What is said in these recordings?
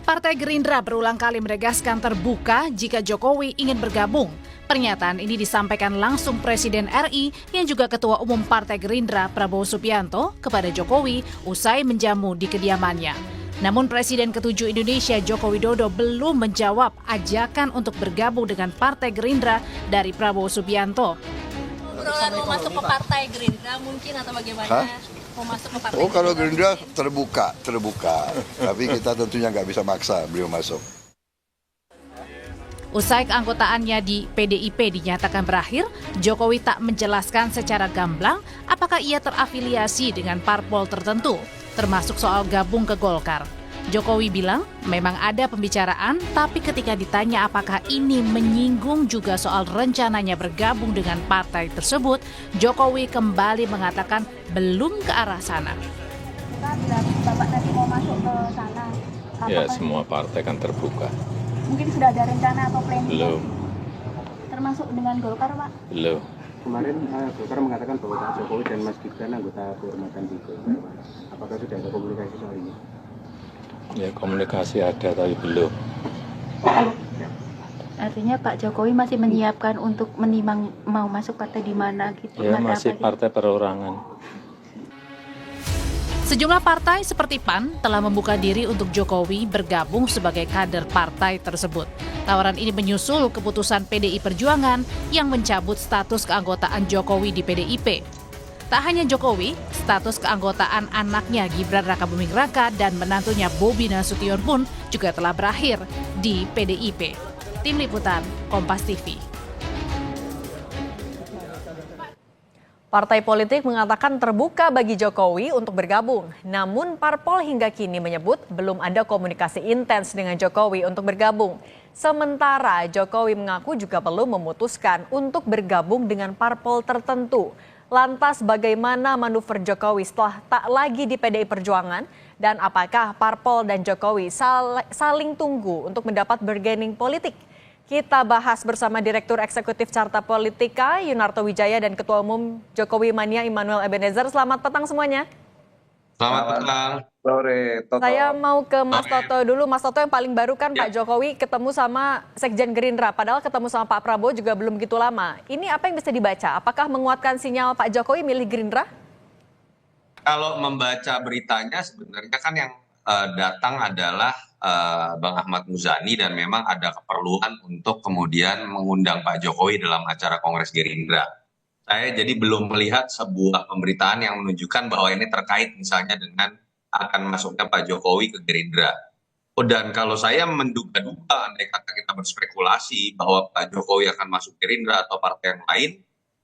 Partai Gerindra berulang kali menegaskan terbuka jika Jokowi ingin bergabung. Pernyataan ini disampaikan langsung Presiden RI yang juga Ketua Umum Partai Gerindra Prabowo Subianto kepada Jokowi usai menjamu di kediamannya. Namun Presiden ke-7 Indonesia Joko Widodo belum menjawab ajakan untuk bergabung dengan Partai Gerindra dari Prabowo Subianto. Obrolan mau masuk ke Partai Gerindra mungkin atau bagaimana? Mau masuk ke Partai kalau Gerindra terbuka. Tapi kita tentunya nggak bisa maksa beliau masuk. Usai keanggotaannya di PDIP dinyatakan berakhir, Jokowi tak menjelaskan secara gamblang apakah ia terafiliasi dengan parpol tertentu, termasuk soal gabung ke Golkar. Jokowi bilang memang ada pembicaraan, tapi ketika ditanya apakah ini menyinggung juga soal rencananya bergabung dengan partai tersebut, Jokowi kembali mengatakan belum ke arah sana. Bapak nanti mau masuk ke sana? Ya, semua partai kan terbuka. Mungkin sudah ada rencana atau planning? Belum. Termasuk dengan Golkar, Pak? Belum. Kemarin Golkar mengatakan bahwa Pak Jokowi dan Mas Gibran anggota kehormatan di Golkar. Apakah sudah ada komunikasi soal ini? Ya, komunikasi ada tapi belum. Artinya Pak Jokowi masih menyiapkan untuk menimang mau masuk partai di mana gitu? Ya, masih partai perorangan. Sejumlah partai seperti PAN telah membuka diri untuk Jokowi bergabung sebagai kader partai tersebut. Tawaran ini menyusul keputusan PDI Perjuangan yang mencabut status keanggotaan Jokowi di PDIP. Tak hanya Jokowi, status keanggotaan anaknya Gibran Rakabuming Raka dan menantunya Bobi Nasution pun juga telah berakhir di PDIP. Tim Liputan, Kompas TV. Partai politik mengatakan terbuka bagi Jokowi untuk bergabung. Namun parpol hingga kini menyebut belum ada komunikasi intens dengan Jokowi untuk bergabung. Sementara Jokowi mengaku juga belum memutuskan untuk bergabung dengan parpol tertentu. Lantas bagaimana manuver Jokowi setelah tak lagi di PDI Perjuangan? Dan apakah parpol dan Jokowi saling tunggu untuk mendapat bargaining politik? Kita bahas bersama Direktur Eksekutif Carta Politika Yunarto Wijaya dan Ketua Umum Jokowi Mania Immanuel Ebenezer. Selamat petang semuanya. Selamat petang. Sore, Toto. Saya mau ke Mas Toto dulu. Mas Toto yang paling baru kan Pak Jokowi ketemu sama Sekjen Gerindra. Padahal ketemu sama Pak Prabowo juga belum gitu lama. Ini apa yang bisa dibaca? Apakah menguatkan sinyal Pak Jokowi milih Gerindra? Kalau membaca beritanya sebenarnya kan yang datang adalah Bang Ahmad Muzani dan memang ada keperluan untuk kemudian mengundang Pak Jokowi dalam acara Kongres Gerindra. Saya jadi belum melihat sebuah pemberitaan yang menunjukkan bahwa ini terkait misalnya dengan akan masuknya Pak Jokowi ke Gerindra. Dan kalau saya menduga-duga, andai kata kita berspekulasi bahwa Pak Jokowi akan masuk Gerindra atau partai yang lain,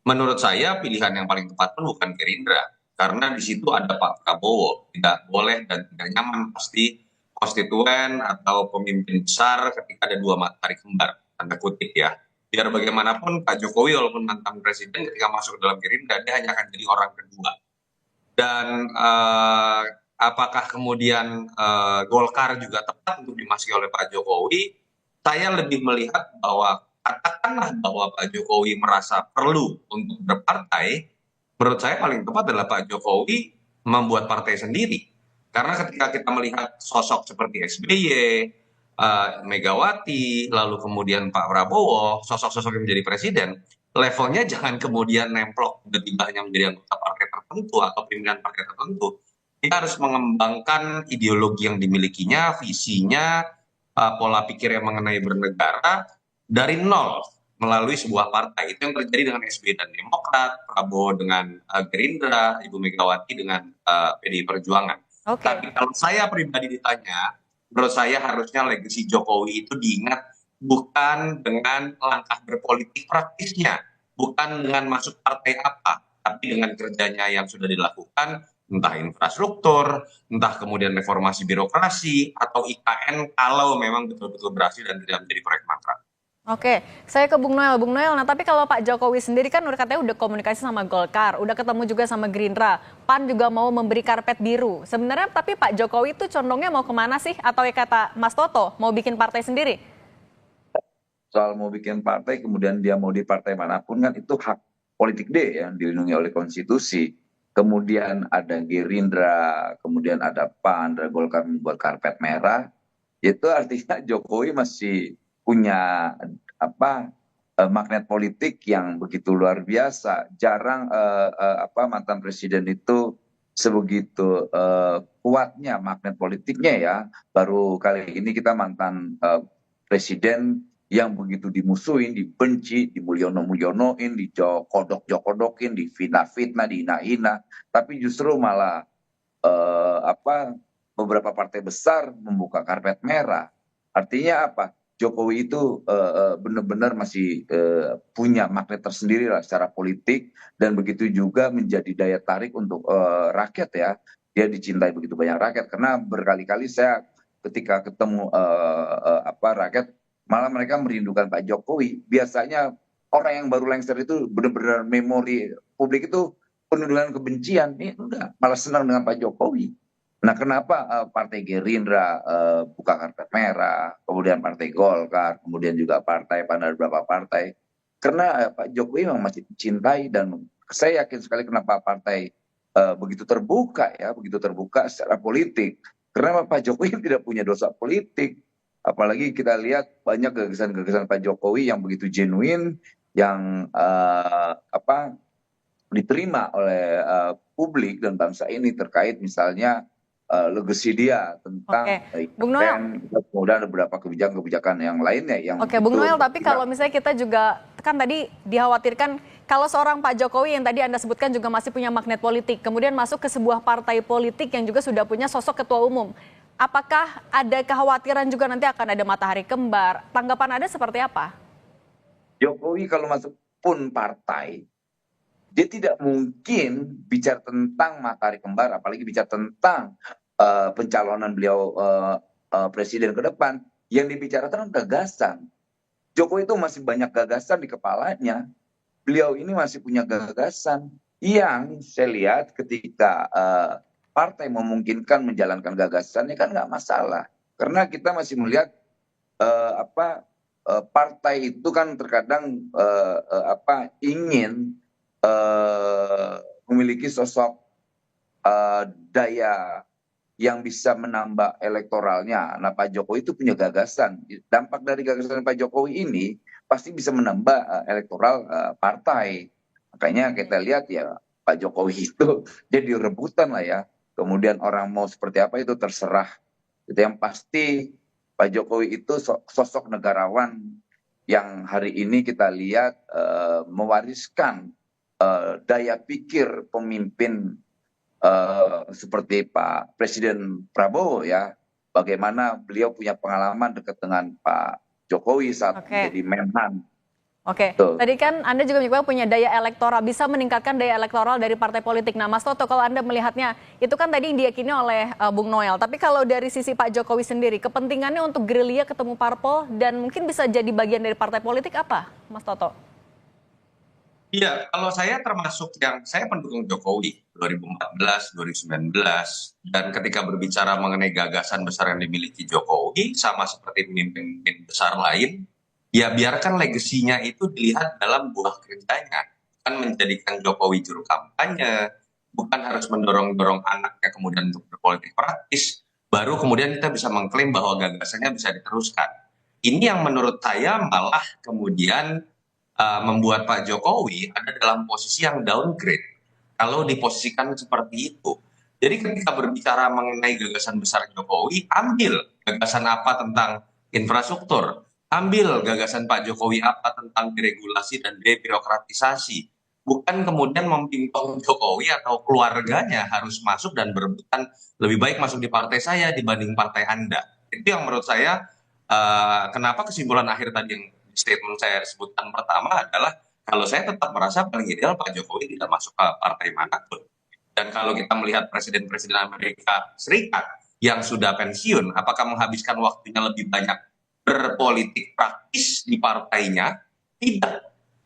menurut saya pilihan yang paling tepat pun bukan Gerindra. Karena di situ ada Pak Prabowo, tidak boleh dan tidak nyaman pasti konstituen atau pemimpin besar ketika ada dua matahari kembar, tanda kutip ya. Biar bagaimanapun Pak Jokowi walaupun mantan presiden ketika masuk ke dalam Gerindra, dia hanya akan jadi orang kedua. Dan apakah kemudian Golkar juga tepat untuk dimasuki oleh Pak Jokowi? Saya lebih melihat bahwa katakanlah bahwa Pak Jokowi merasa perlu untuk berpartai, menurut saya paling tepat adalah Pak Jokowi membuat partai sendiri. Karena ketika kita melihat sosok seperti SBY, Megawati, lalu kemudian Pak Prabowo, sosok-sosok yang menjadi presiden, levelnya jangan kemudian nemplok tiba-tiba hanya menjadi anggota partai tertentu atau pimpinan partai tertentu. Dia harus mengembangkan ideologi yang dimilikinya, visinya, pola pikir yang mengenai bernegara dari nol melalui sebuah partai. Itu yang terjadi dengan SBY dan Demokrat, Prabowo dengan Gerindra, Ibu Megawati dengan PDI Perjuangan. Tapi kalau saya pribadi ditanya, menurut saya harusnya legasi Jokowi itu diingat bukan dengan langkah berpolitik praktisnya, bukan dengan masuk partai apa, tapi dengan kerjanya yang sudah dilakukan, entah infrastruktur, entah kemudian reformasi birokrasi, atau IKN kalau memang betul-betul berhasil dan tidak menjadi proyek mangkrak. Oke, saya ke Bung Noel. Bung Noel, nah tapi kalau Pak Jokowi sendiri kan katanya udah komunikasi sama Golkar, udah ketemu juga sama Gerindra, PAN juga mau memberi karpet biru. Sebenarnya tapi Pak Jokowi itu condongnya mau kemana sih? Atau ya kata Mas Toto, mau bikin partai sendiri? Soal mau bikin partai, kemudian dia mau di partai manapun kan itu hak politik dia yang dilindungi oleh konstitusi. Kemudian ada Gerindra, kemudian ada PAN, ada Golkar membuat karpet merah. itu artinya Jokowi masih punya apa magnet politik yang begitu luar biasa. Jarang mantan presiden itu sebegitu kuatnya magnet politiknya ya. Baru kali ini kita mantan presiden yang begitu dimusuhin, dibenci, dimulyono-mulyonoin, dijokodok-jokodokin, difitnah-fitnah, dihina-hina, tapi justru malah beberapa partai besar membuka karpet merah. Artinya apa? Jokowi itu benar-benar masih punya magnet tersendiri lah secara politik, dan begitu juga menjadi daya tarik untuk rakyat ya. Dia dicintai begitu banyak rakyat, karena berkali-kali saya ketika ketemu rakyat, malah mereka merindukan Pak Jokowi. Biasanya orang yang baru lengser itu benar-benar memori publik itu penuh dengan kebencian. Ini enggak, malah senang dengan Pak Jokowi. Nah, kenapa Partai Gerindra buka karpet merah, kemudian Partai Golkar, kemudian juga ada beberapa partai? Karena Pak Jokowi memang masih dicintai, dan saya yakin sekali kenapa partai begitu terbuka secara politik. Karena Pak Jokowi tidak punya dosa politik. Apalagi kita lihat banyak gagasan-gagasan Pak Jokowi yang begitu genuine, yang diterima oleh publik dan bangsa ini, terkait misalnya legacy dia tentang Bung Noel. kemudian ada beberapa kebijakan yang lainnya yang Bung Noel, tapi kalau misalnya kita juga kan tadi dikhawatirkan kalau seorang Pak Jokowi yang tadi Anda sebutkan juga masih punya magnet politik, kemudian masuk ke sebuah partai politik yang juga sudah punya sosok ketua umum, apakah ada kekhawatiran juga nanti akan ada matahari kembar? Tanggapan Anda seperti apa? Jokowi kalau masuk pun partai, dia tidak mungkin bicara tentang matahari kembar, apalagi bicara tentang pencalonan beliau presiden ke depan. Yang dibicarakan gagasan. Jokowi itu masih banyak gagasan di kepalanya. Beliau ini masih punya gagasan yang saya lihat ketika partai memungkinkan menjalankan gagasannya kan nggak masalah. Karena kita masih melihat partai itu kan terkadang ingin memiliki sosok daya yang bisa menambah elektoralnya. Nah, Pak Jokowi itu punya gagasan. Dampak dari gagasan Pak Jokowi ini pasti bisa menambah elektoral partai. Makanya kita lihat ya, Pak Jokowi itu jadi rebutan lah ya. Kemudian orang mau seperti apa itu terserah. Itu yang pasti Pak Jokowi itu sosok negarawan yang hari ini kita lihat mewariskan daya pikir pemimpin seperti Pak Presiden Prabowo ya, bagaimana beliau punya pengalaman dekat dengan Pak Jokowi saat menjadi Menhan. Tadi kan Anda juga menyebut punya daya elektoral, bisa meningkatkan daya elektoral dari partai politik. Nah, Mas Toto, kalau Anda melihatnya, itu kan tadi yang diyakini oleh Bung Noel. Tapi kalau dari sisi Pak Jokowi sendiri, kepentingannya untuk gerilya ketemu parpol dan mungkin bisa jadi bagian dari partai politik apa, Mas Toto? Iya, kalau saya termasuk yang saya pendukung Jokowi 2014, 2019, dan ketika berbicara mengenai gagasan besar yang dimiliki Jokowi, sama seperti pemimpin besar lain, ya biarkan legasinya itu dilihat dalam buah kerjanya. Kan menjadikan Jokowi juru kampanye, bukan harus mendorong-dorong anaknya kemudian untuk berpolitik praktis, baru kemudian kita bisa mengklaim bahwa gagasannya bisa diteruskan. Ini yang menurut saya malah kemudian membuat Pak Jokowi ada dalam posisi yang downgrade kalau diposisikan seperti itu. Jadi ketika berbicara mengenai gagasan besar Jokowi, ambil gagasan apa tentang infrastruktur, ambil gagasan Pak Jokowi apa tentang deregulasi dan debirokratisasi. Bukan kemudian mempingpong Jokowi atau keluarganya harus masuk dan berebutan lebih baik masuk di partai saya dibanding partai Anda. Itu yang menurut saya kenapa kesimpulan akhir tadi yang statement saya sebutkan pertama adalah kalau saya tetap merasa paling ideal Pak Jokowi tidak masuk ke partai manapun. Dan kalau kita melihat presiden-presiden Amerika Serikat yang sudah pensiun, apakah menghabiskan waktunya lebih banyak berpolitik praktis di partainya? Tidak.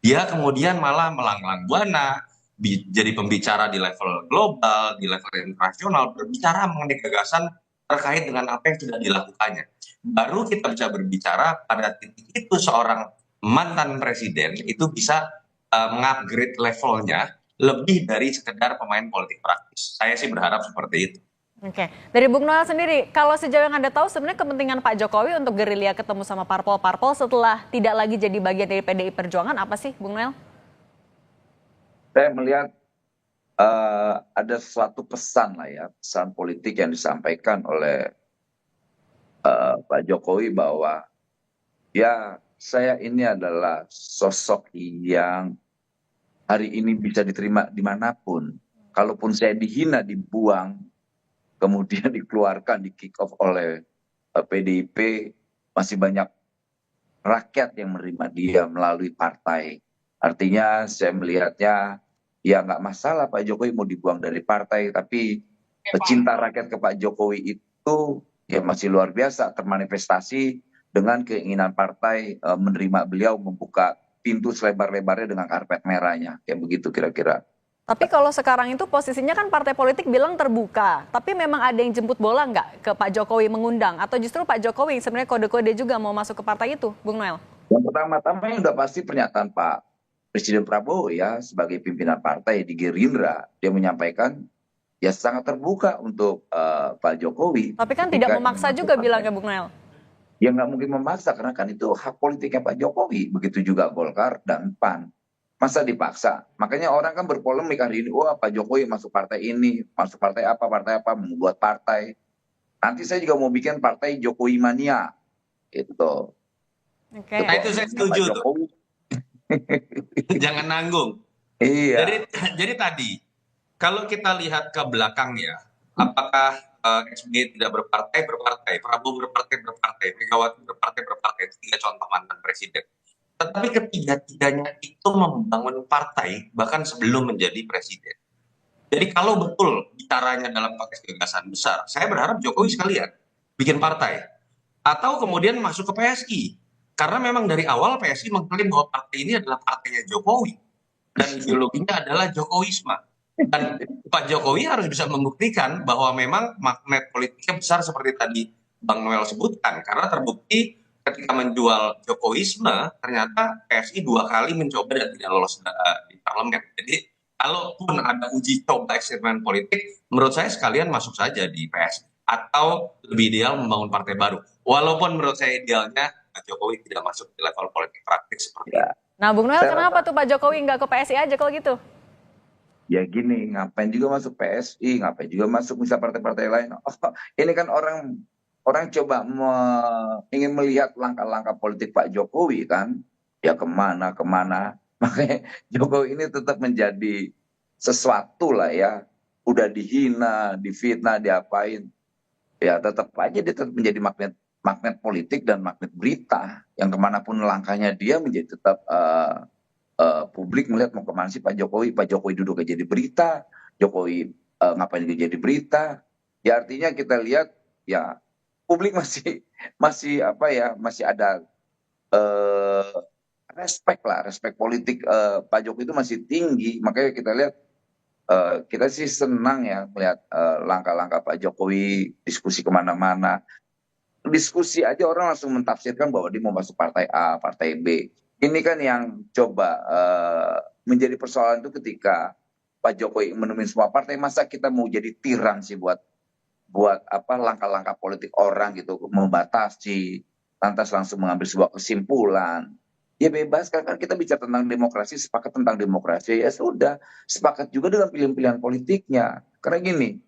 Dia kemudian malah melanglang buana, jadi pembicara di level global, di level internasional, berbicara mengenai gagasan terkait dengan apa yang sudah dilakukannya. Baru kita bisa berbicara pada titik itu seorang mantan presiden itu bisa mengupgrade levelnya lebih dari sekedar pemain politik praktis. Saya sih berharap seperti itu. Oke, dari Bung Noel sendiri, kalau sejauh yang Anda tahu sebenarnya kepentingan Pak Jokowi untuk gerilya ketemu sama parpol-parpol setelah tidak lagi jadi bagian dari PDI Perjuangan apa sih, Bung Noel? Saya melihat ada suatu pesan lah ya, pesan politik yang disampaikan oleh Pak Jokowi bahwa ya saya ini adalah sosok yang hari ini bisa diterima dimanapun. Kalaupun saya dihina, dibuang, kemudian dikeluarkan, di kick off oleh PDIP, masih banyak rakyat yang menerima dia melalui partai. Artinya saya melihatnya ya nggak masalah Pak Jokowi mau dibuang dari partai, tapi cinta rakyat ke Pak Jokowi itu ya masih luar biasa, termanifestasi dengan keinginan partai menerima beliau, membuka pintu selebar-lebarnya dengan karpet merahnya, kayak begitu kira-kira. Tapi kalau sekarang itu posisinya kan partai politik bilang terbuka, tapi memang ada yang jemput bola nggak ke Pak Jokowi mengundang? Atau justru Pak Jokowi sebenarnya kode-kode juga mau masuk ke partai itu, Bung Noel? Yang pertama-tama yang udah pasti pernyataan Pak Presiden Prabowo ya sebagai pimpinan partai di Gerindra, dia menyampaikan ya sangat terbuka untuk Pak Jokowi. Tapi kan tidak memaksa juga bilangnya, Bung Noel. Ya nggak mungkin memaksa karena kan itu hak politiknya Pak Jokowi. Begitu juga Golkar dan PAN. Masa dipaksa? Makanya orang kan berpolemik hari ini, wah Pak Jokowi masuk partai ini, masuk partai apa, membuat partai. Nanti saya juga mau bikin partai Jokowi Mania. Itu. Oke. Nah itu saya setuju tuh. Jangan nanggung. Iya. Jadi tadi, kalau kita lihat ke belakang ya, apakah SBY tidak berpartai, Prabowo berpartai, Megawati berpartai, itu 3 contoh mantan presiden. Tetapi ketiga-tiganya itu membangun partai bahkan sebelum menjadi presiden. Jadi kalau betul bicaranya dalam konteks gagasan besar, saya berharap Jokowi sekalian bikin partai. Atau kemudian masuk ke PSI. Karena memang dari awal PSI mengklaim bahwa partai ini adalah partainya Jokowi. Dan ideologinya adalah Jokowisme. Dan Pak Jokowi harus bisa membuktikan bahwa memang magnet politiknya besar seperti tadi Bang Noel sebutkan. Karena terbukti ketika menjual Jokowisme, ternyata PSI 2 kali mencoba dan tidak lolos di parlemen. Jadi, kalaupun ada uji coba eksperimen politik, menurut saya sekalian masuk saja di PSI. Atau lebih ideal membangun partai baru. Walaupun menurut saya idealnya Pak Jokowi tidak masuk di level politik praktis seperti itu. Nah, Bung Noel, kenapa tuh Pak Jokowi nggak ke PSI aja kalau gitu? Ya gini, ngapain juga masuk PSI, ngapain juga masuk misal partai-partai lain. Ini kan orang coba ingin melihat langkah-langkah politik Pak Jokowi kan, ya kemana. Makanya Jokowi ini tetap menjadi sesuatu lah ya, udah dihina, difitnah, diapain, ya tetap aja dia tetap menjadi magnet politik dan magnet berita, yang kemanapun langkahnya dia menjadi tetap publik melihat mau kemana sih Pak Jokowi duduk jadi berita, Jokowi ngapain dia jadi berita, ya artinya kita lihat ya publik masih ada respek politik Pak Jokowi itu masih tinggi. Makanya kita lihat kita sih senang ya melihat langkah-langkah Pak Jokowi, diskusi kemana-mana, diskusi aja orang langsung mentafsirkan bahwa dia mau masuk partai A, partai B. Ini kan yang coba menjadi persoalan itu ketika Pak Jokowi menemui semua partai, masa kita mau jadi tiran sih buat apa langkah-langkah politik orang gitu, membatasi, lantas langsung mengambil sebuah kesimpulan. Ya bebas kan kita bicara tentang demokrasi, sepakat tentang demokrasi, ya sudah, sepakat juga dengan pilihan-pilihan politiknya. Karena gini,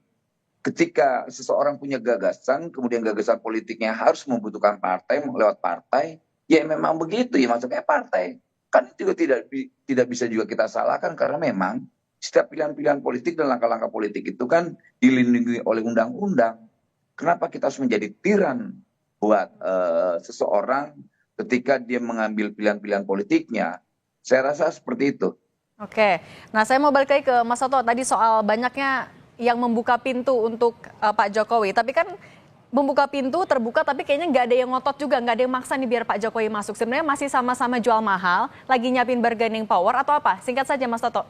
ketika seseorang punya gagasan, kemudian gagasan politiknya harus membutuhkan partai, lewat partai, ya memang begitu, ya masuknya partai. Kan juga tidak bisa juga kita salahkan, karena memang setiap pilihan-pilihan politik dan langkah-langkah politik itu kan dilindungi oleh undang-undang. Kenapa kita harus menjadi tiran buat seseorang ketika dia mengambil pilihan-pilihan politiknya? Saya rasa seperti itu. Oke, nah saya mau balik lagi ke Mas Toto tadi soal banyaknya yang membuka pintu untuk Pak Jokowi. Tapi kan membuka pintu terbuka tapi kayaknya nggak ada yang ngotot juga, nggak ada yang maksa nih biar Pak Jokowi masuk. Sebenarnya masih sama-sama jual mahal, lagi nyiapin bargaining power atau apa? Singkat saja Mas Toto.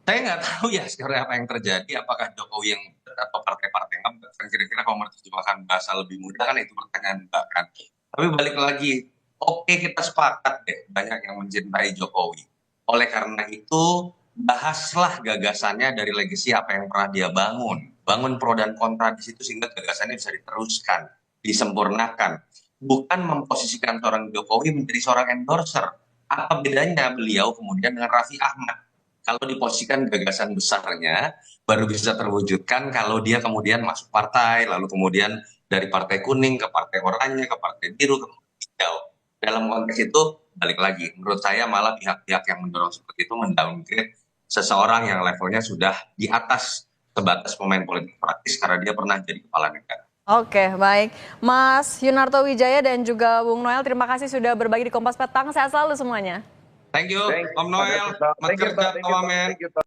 Saya nggak tahu ya sebenarnya apa yang terjadi, apakah Jokowi yang atau partai-partai yang kira-kira kalau menerjemahkan bahasa lebih mudah kan itu pertanyaan bahkan. Tapi balik lagi, oke kita sepakat deh banyak yang mencintai Jokowi. Oleh karena itu bahaslah gagasannya dari legasi apa yang pernah dia bangun bangun pro dan kontra di situ sehingga gagasannya bisa diteruskan, disempurnakan. Bukan memposisikan seorang Jokowi menjadi seorang endorser. Apa bedanya beliau kemudian dengan Raffi Ahmad? Kalau diposisikan gagasan besarnya, baru bisa terwujudkan kalau dia kemudian masuk partai, lalu kemudian dari partai kuning ke partai oranye, ke partai biru, ke hijau. Dalam konteks itu, balik lagi, menurut saya malah pihak-pihak yang mendorong seperti itu mendowngrade seseorang yang levelnya sudah di atas sebatas pemain politik praktis karena dia pernah jadi kepala negara. Oke, baik. Mas Yunarto Wijaya dan juga Bung Noel, terima kasih sudah berbagi di Kompas Petang. Sehat selalu semuanya. Thank you, Om Noel. Selamat kerja, Wamen.